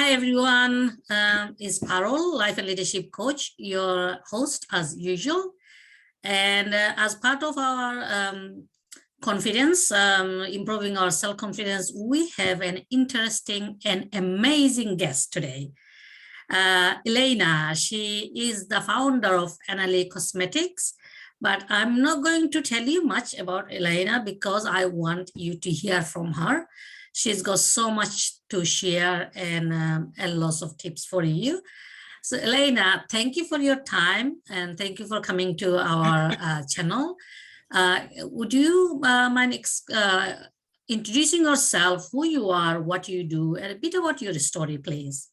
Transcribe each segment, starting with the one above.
Hi, everyone. It's Parul, Life and Leadership Coach, your host as usual. And as part of our confidence, improving our self-confidence, we have an interesting and amazing guest today. Yelena, she is the founder of Cosmetic Cosmetics, but I'm not going to tell you much about Yelena because I want you to hear from her. She's got so much to share and a lot of tips for you. So Yelena, thank you for your time and thank you for coming to our channel. Would you mind introducing yourself, who you are, what you do, and a bit about your story, please?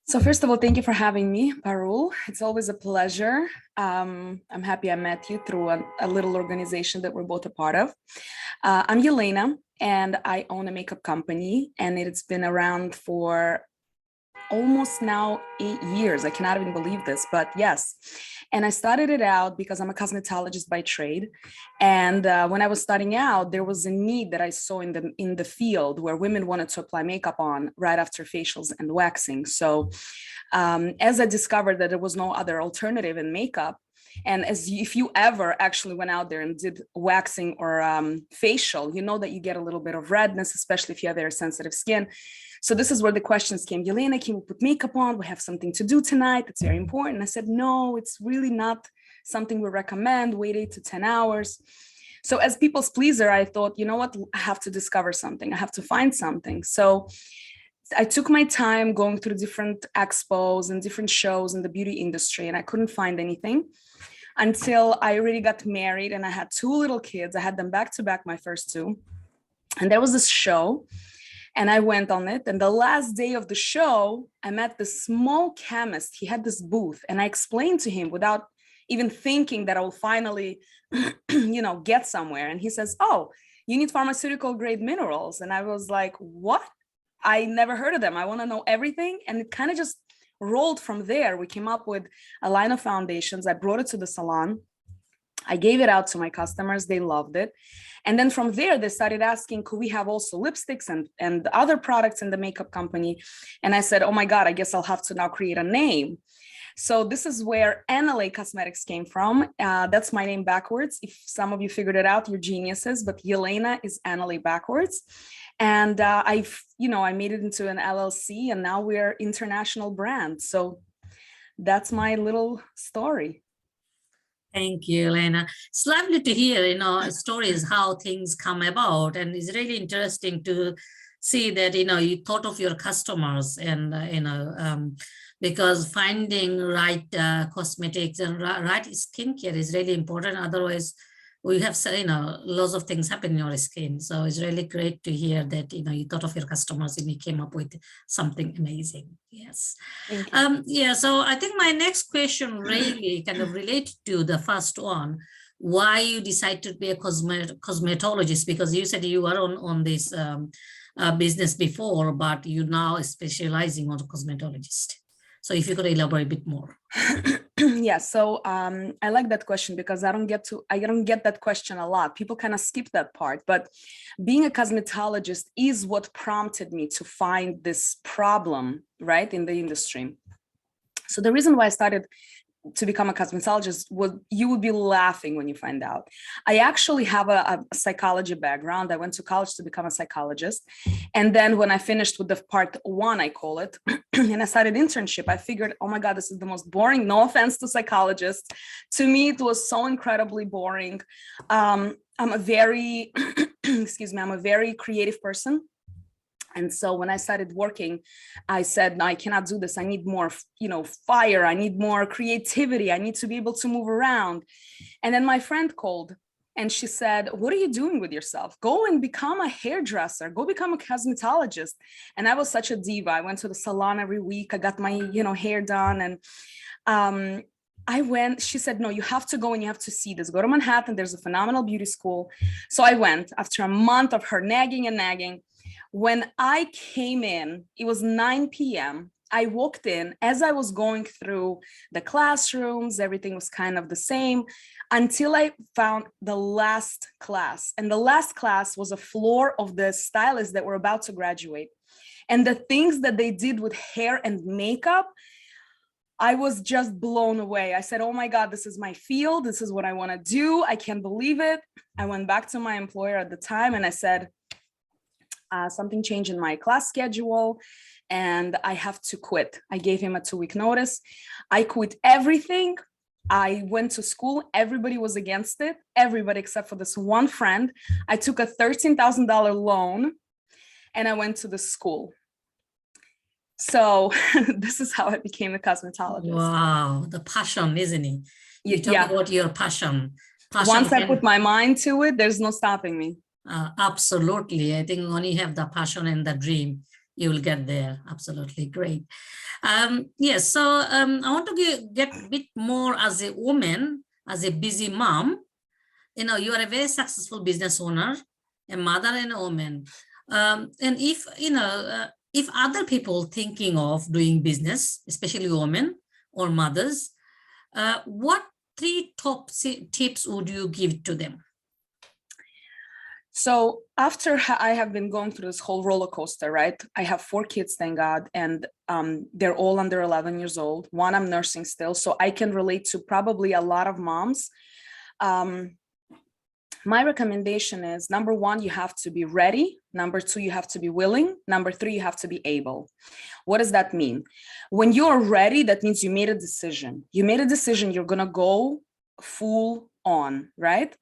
So first of all, thank you for having me, Parul. It's always a pleasure. I'm happy I met you through a little organization that we're both a part of. I'm Yelena, and I own a makeup company, and it's been around for almost now 8 years. I cannot even believe this, but yes. And I started it out because I'm a cosmetologist by trade. And when I was starting out, there was a need that I saw in the field where women wanted to apply makeup on right after facials and waxing. So as I discovered that there was no other alternative in makeup, and if you ever actually went out there and did waxing or facial, you know that you get a little bit of redness, especially if you have very sensitive skin. So this is where the questions came. Yelena, can we put makeup on? We have something to do tonight. It's very important. I said, no, it's really not something we recommend. Wait 8 to 10 hours. So as people's pleaser, I thought, you know what? I have to discover something. I have to find something. So I took my time going through different expos and different shows in the beauty industry, and I couldn't find anything until I already got married and I had 2 little kids. I had them back to back, my first 2. And there was this show and I went on it. And the last day of the show, I met this small chemist. He had this booth and I explained to him without even thinking that I will finally, get somewhere. And he says, oh, you need pharmaceutical grade minerals. And I was like, what? I never heard of them. I want to know everything. And it kind of just rolled from there. We came up with a line of foundations. I brought it to the salon. I gave it out to my customers. They loved it. And then from there, they started asking, could we have also lipsticks and other products in the makeup company? And I said, oh my God, I guess I'll have to now create a name. So this is where NLA Cosmetics came from. That's my name backwards. If some of you figured it out, you're geniuses, but Yelena is NLA backwards. And I made it into an LLC and now we're international brand. So that's my little story. Thank you, Yelena. It's lovely to hear, stories, how things come about. And it's really interesting to see that, you thought of your customers and, because finding right cosmetics and right skincare is really important. Otherwise, we have, lots of things happen in your skin. So it's really great to hear that, you thought of your customers and you came up with something amazing. Yes. Yeah. So I think my next question really kind of related to the first one, why you decided to be a cosmetologist, because you said you were on this business before, but you now specializing on cosmetologist. So if you could elaborate a bit more. Yeah, so I like that question because I don't get that question a lot. People kind of skip that part, but being a cosmetologist is what prompted me to find this problem, right, in the industry. So the reason why I started to become a cosmetologist you would be laughing when you find out. I actually have a psychology background. I went to college to become a psychologist. And then when I finished with the part 1, I call it, and I started internship, I figured, oh my God, this is the most boring, no offense to psychologists. To me, it was so incredibly boring. I'm a very, I'm a very creative person. And so when I started working, I said, no, I cannot do this. I need more, fire. I need more creativity. I need to be able to move around. And then my friend called and she said, what are you doing with yourself? Go and become a hairdresser. Go become a cosmetologist. And I was such a diva. I went to the salon every week. I got my, hair done. And I went, she said, no, you have to go and you have to see this. Go to Manhattan. There's a phenomenal beauty school. So I went after a month of her nagging and nagging. When I came in, it was 9 p.m. I walked in, as I was going through the classrooms, everything was kind of the same until I found the last class. And the last class was a floor of the stylists that were about to graduate. And the things that they did with hair and makeup, I was just blown away. I said, oh my God, this is my field. This is what I want to do. I can't believe it. I went back to my employer at the time and I said, something changed in my class schedule and I have to quit. I gave him a 2-week notice. I quit everything. I went to school. Everybody was against it. Everybody except for this one friend. I took a $13,000 loan and I went to the school. So this is how I became a cosmetologist. Wow, the passion, isn't it? You talk about your passion. Once I put my mind to it, there's no stopping me. Absolutely. I think when you have the passion and the dream, you will get there. Absolutely. Great. Yes. So I want to get a bit more as a woman, as a busy mom. You know, you are a very successful business owner, a mother and a woman. And if, you know, if other people thinking of doing business, especially women or mothers, what 3 top tips would you give to them? So after I have been going through this whole roller coaster, right? I have 4 kids, thank God, and they're all under 11 years old. One I'm nursing still, so I can relate to probably a lot of moms. My recommendation is, number 1, you have to be ready. Number 2, you have to be willing. Number 3, you have to be able. What does that mean? When you're ready, that means you made a decision. You made a decision, you're gonna go full on, right?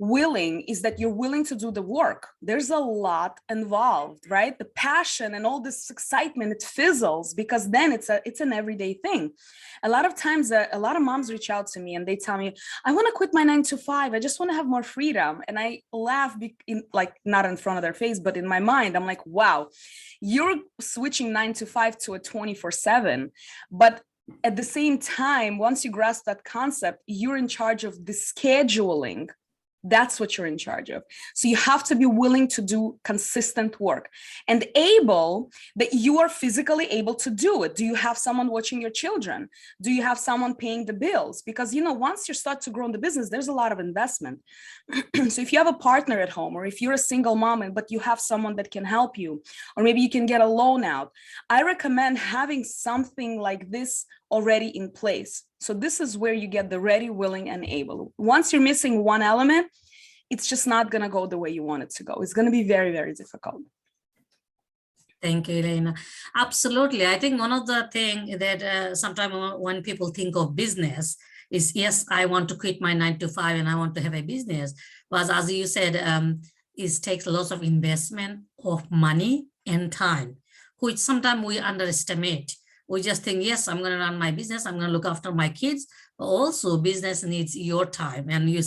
Willing is that you're willing to do the work. There's a lot involved, right? The passion and all this excitement, it fizzles because then it's an everyday thing. A lot of times, a lot of moms reach out to me and they tell me, I want to quit my 9 to 5. I just want to have more freedom. And I laugh, like not in front of their face, but in my mind, I'm like, wow, you're switching 9 to 5 to a 24/7. But at the same time, once you grasp that concept, you're in charge of the scheduling. That's what you're in charge of. So you have to be willing to do consistent work and able that you are physically able to do it. Do you have someone watching your children? Do you have someone paying the bills? Because, you know, once you start to grow in the business, there's a lot of investment. So if you have a partner at home, or if you're a single mom, but you have someone that can help you, or maybe you can get a loan out, I recommend having something like this already in place. So this is where you get the ready, willing, and able. Once you're missing one element, it's just not going to go the way you want it to go. It's going to be very, very difficult. Thank you, Yelena. Absolutely. I think one of the things that sometimes when people think of business is, yes, I want to quit my 9 to 5 and I want to have a business. But as you said, it takes lots of investment of money and time, which sometimes we underestimate. We just think, yes, I'm going to run my business. I'm going to look after my kids. But also, business needs your time. And you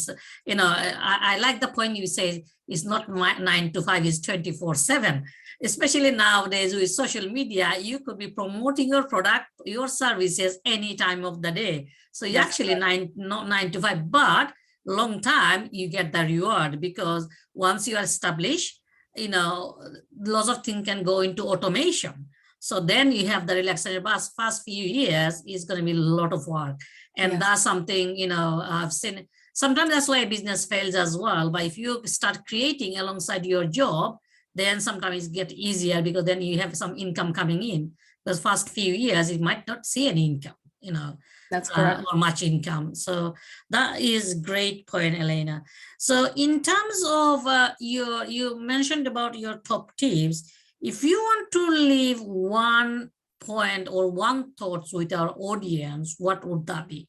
know, I like the point you say. It's not 9 to 5. It's 24/7. Especially nowadays with social media, you could be promoting your product, your services any time of the day. So you actually not 9 to 5, but long time you get the reward, because once you are established, you know, lots of things can go into automation. So then you have the relaxation. But first few years is going to be a lot of work. And that's something, you know, I've seen. Sometimes that's why business fails as well. But if you start creating alongside your job, then sometimes it gets easier, because then you have some income coming in. The first few years, you might not see any income, you know, that's correct, or much income. So that is great point, Yelena. So in terms of you mentioned about your top tips. If you want to leave one point or one thoughts with our audience, what would that be?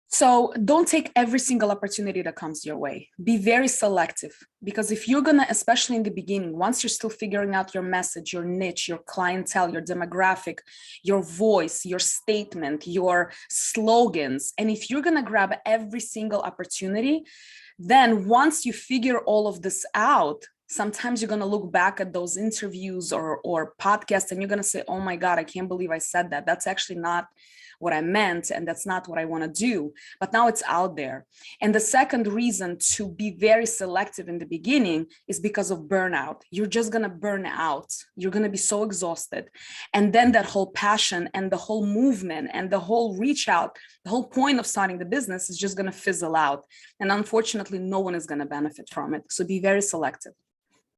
So don't take every single opportunity that comes your way. Be very selective, because if you're gonna, especially in the beginning, once you're still figuring out your message, your niche, your clientele, your demographic, your voice, your statement, your slogans, and if you're gonna grab every single opportunity, then once you figure all of this out, sometimes you're going to look back at those interviews or podcasts and you're going to say, oh my God, I can't believe I said that. That's actually not what I meant, and that's not what I want to do. But now it's out there. And the second reason to be very selective in the beginning is because of burnout. You're just going to burn out. You're going to be so exhausted. And then that whole passion and the whole movement and the whole reach out, the whole point of starting the business is just going to fizzle out. And unfortunately, no one is going to benefit from it. So be very selective.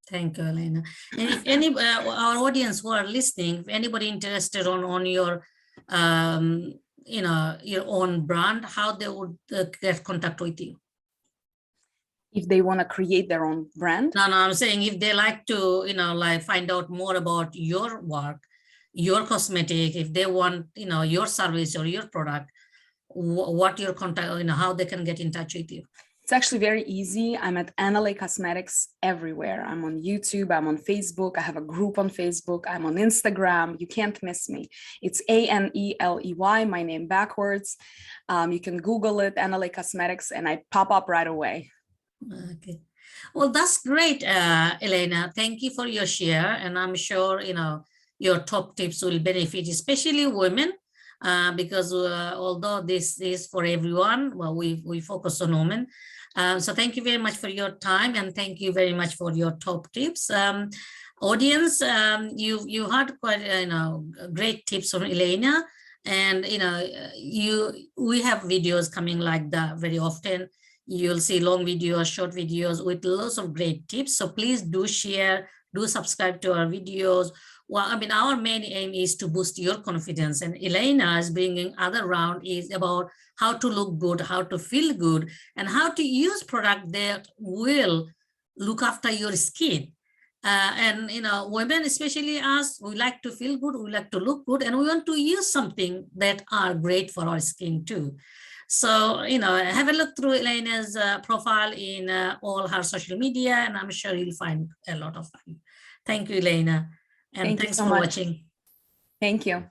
Thank you, Yelena. And if any our audience who are listening, if anybody interested on your your own brand, how they would get contact with you? If they want to create their own brand? No, I'm saying if they like to, like find out more about your work, your cosmetic, if they want, your service or your product, what your contact, how they can get in touch with you. It's actually very easy. I'm at Cosmetic Cosmetics everywhere. I'm on YouTube, I'm on Facebook, I have a group on Facebook, I'm on Instagram. You can't miss me. It's Aneley, my name backwards. You can Google it, Cosmetic Cosmetics, and I pop up right away. Okay. Well, that's great, Yelena. Thank you for your share. And I'm sure, your top tips will benefit, especially women, because although this is for everyone, well, we focus on women. So thank you very much for your time, and thank you very much for your top tips. Audience, you had quite great tips from Yelena, and we have videos coming like that very often. You'll see long videos, short videos with lots of great tips. So please do share, do subscribe to our videos. Well, I mean, our main aim is to boost your confidence, and Yelena is bringing other round is about how to look good, how to feel good, and how to use product that will look after your skin. And women, especially us, we like to feel good, we like to look good, and we want to use something that are great for our skin too. So, have a look through Yelena's profile in all her social media, and I'm sure you'll find a lot of fun. Thank you, Yelena. And thanks for watching. Thank you.